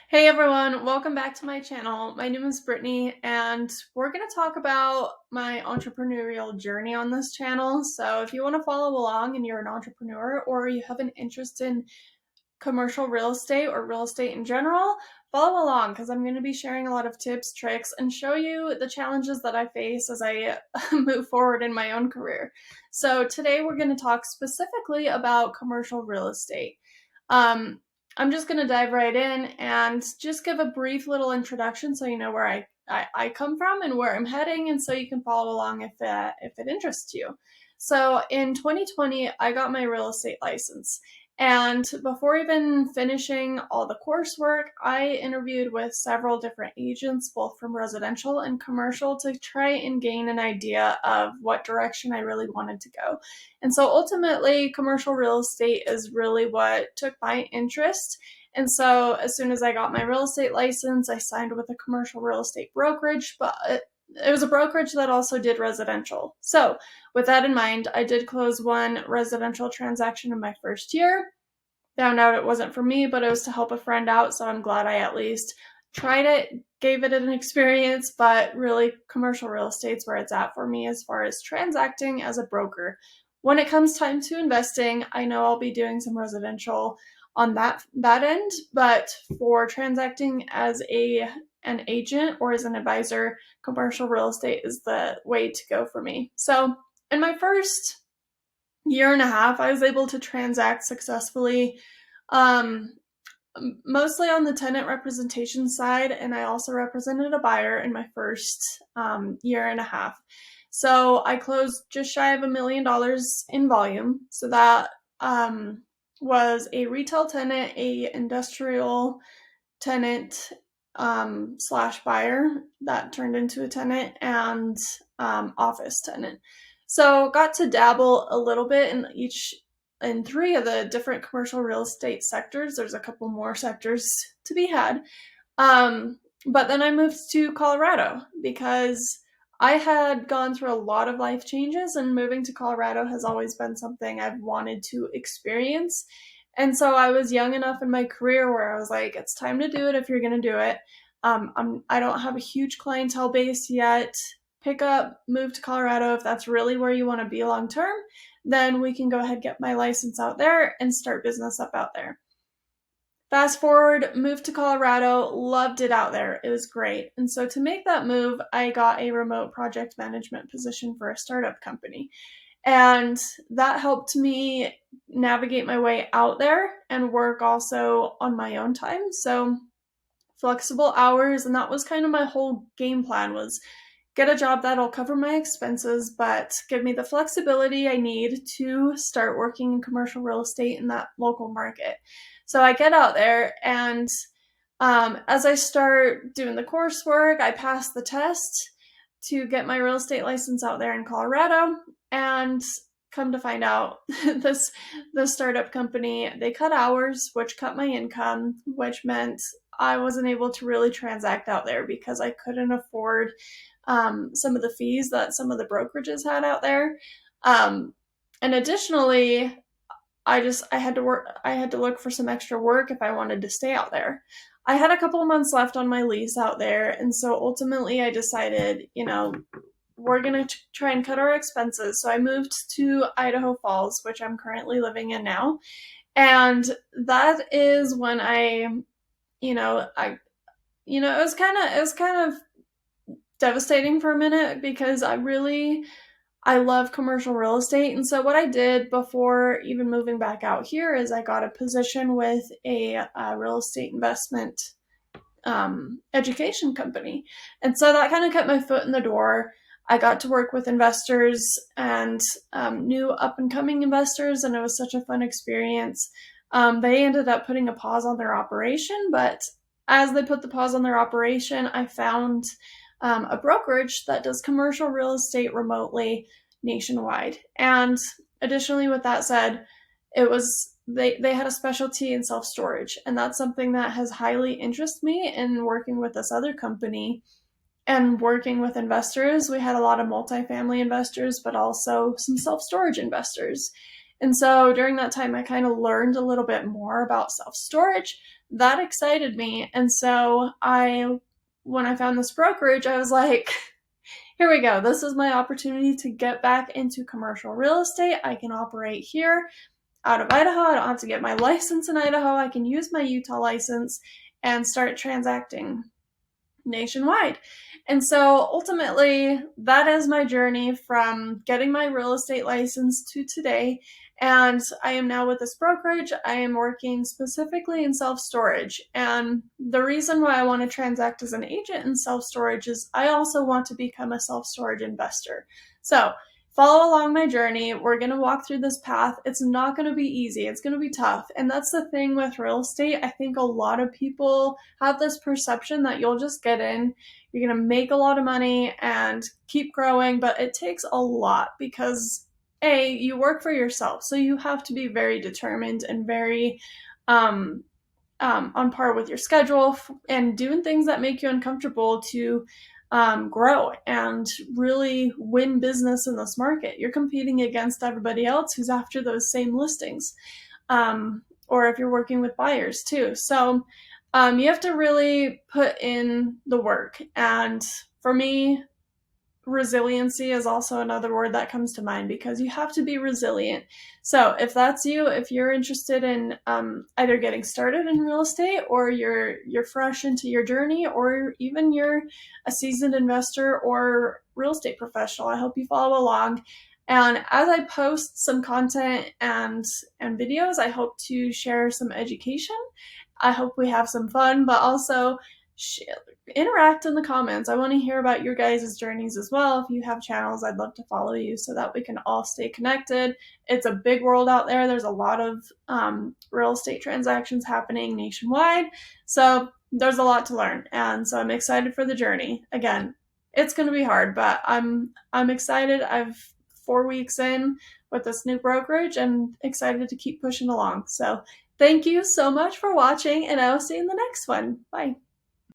Hey everyone, welcome back to my channel. My name is Brittany and we're going to talk about my entrepreneurial journey on this channel. So if you want to follow along and you're an entrepreneur or you have an interest in commercial real estate or real estate in general, follow along because I'm going to be sharing a lot of tips, tricks, and show you the challenges that I face as I move forward in my own career. So today we're going to talk specifically about commercial real estate. I'm just going to dive right in and just give a brief little introduction so you know where I come from and where I'm heading, and so you can follow along if it interests you. So in 2020, I got my real estate license. And before even finishing all the coursework, I interviewed with several different agents, both from residential and commercial, to try and gain an idea of what direction I really wanted to go. And so ultimately, commercial real estate is really what took my interest. And so as soon as I got my real estate license, I signed with a commercial real estate brokerage, but it was a brokerage that also did residential. So with that in mind, I did close one residential transaction in my first year. Found out it wasn't for me, but it was to help a friend out, so I'm glad I at least tried it, gave it an experience, but really commercial real estate's where it's at for me as far as transacting as a broker. When it comes time to investing, I know I'll be doing some residential on that end, but for transacting as an agent or as an advisor, commercial real estate is the way to go for me. So in my first year and a half, I was able to transact successfully, mostly on the tenant representation side, and I also represented a buyer in my first year and a half. So I closed just shy of $1 million in volume. So that was a retail tenant, a industrial tenant slash buyer that turned into a tenant, and office tenant. So got to dabble a little bit in three of the different commercial real estate sectors. There's a couple more sectors to be had. But then I moved to Colorado because I had gone through a lot of life changes, and moving to Colorado has always been something I've wanted to experience. And so I was young enough in my career where I was like, it's time to do it if you're going to do it. I don't have a huge clientele base yet. Pick up, move to Colorado. If that's really where you want to be long term, then we can go ahead, get my license out there and start business up out there. Fast forward, moved to Colorado, loved it out there. It was great. And so to make that move, I got a remote project management position for a startup company. And that helped me navigate my way out there and work also on my own time. So flexible hours, and that was kind of my whole game plan, was get a job that'll cover my expenses, but give me the flexibility I need to start working in commercial real estate in that local market. So I get out there, and as I start doing the coursework, I pass the test to get my real estate license out there in Colorado, and come to find out, this startup company, they cut hours, which cut my income, which meant I wasn't able to really transact out there because I couldn't afford some of the fees that some of the brokerages had out there. And additionally, I had to look for some extra work if I wanted to stay out there. I had a couple of months left on my lease out there, and so ultimately I decided, we're going to try and cut our expenses. So I moved to Idaho Falls, which I'm currently living in now. And that is when it was kind of devastating for a minute because I love commercial real estate. And so what I did before even moving back out here is I got a position with a real estate investment education company. And so that kind of kept my foot in the door. I got to work with investors and new up and coming investors, and it was such a fun experience. They ended up putting a pause on their operation, but as they put the pause on their operation, I found a brokerage that does commercial real estate remotely nationwide. And additionally, with that said, they had a specialty in self-storage, and that's something that has highly interested me in working with this other company and working with investors. We had a lot of multifamily investors, but also some self-storage investors. And so during that time, I kind of learned a little bit more about self-storage, that excited me. And so when I found this brokerage, I was like, here we go. This is my opportunity to get back into commercial real estate. I can operate here out of Idaho. I don't have to get my license in Idaho. I can use my Utah license and start transacting nationwide. And so ultimately, that is my journey from getting my real estate license to today. And I am now with this brokerage. I am working specifically in self storage. And the reason why I want to transact as an agent in self storage is I also want to become a self storage investor. So follow along my journey. We're going to walk through this path. It's not going to be easy. It's going to be tough. And that's the thing with real estate. I think a lot of people have this perception that you'll just get in, you're going to make a lot of money and keep growing, but it takes a lot because you work for yourself. So you have to be very determined and very on par with your schedule and doing things that make you uncomfortable to grow and really win business in this market. You're competing against everybody else who's after those same listings, or if you're working with buyers too. So you have to really put in the work. And for me, resiliency is also another word that comes to mind because you have to be resilient. So if that's you, if you're interested in either getting started in real estate, or you're fresh into your journey, or even you're a seasoned investor or real estate professional, I hope you follow along. And as I post some content and videos, I hope to share some education. I hope we have some fun, but also interact in the comments. I want to hear about your guys' journeys as well. If you have channels, I'd love to follow you so that we can all stay connected. It's a big world out there. There's a lot of real estate transactions happening nationwide. So there's a lot to learn. And so I'm excited for the journey. Again, it's going to be hard, but I'm excited. I've 4 weeks in with this new brokerage and excited to keep pushing along. So thank you so much for watching, and I will see you in the next one. Bye.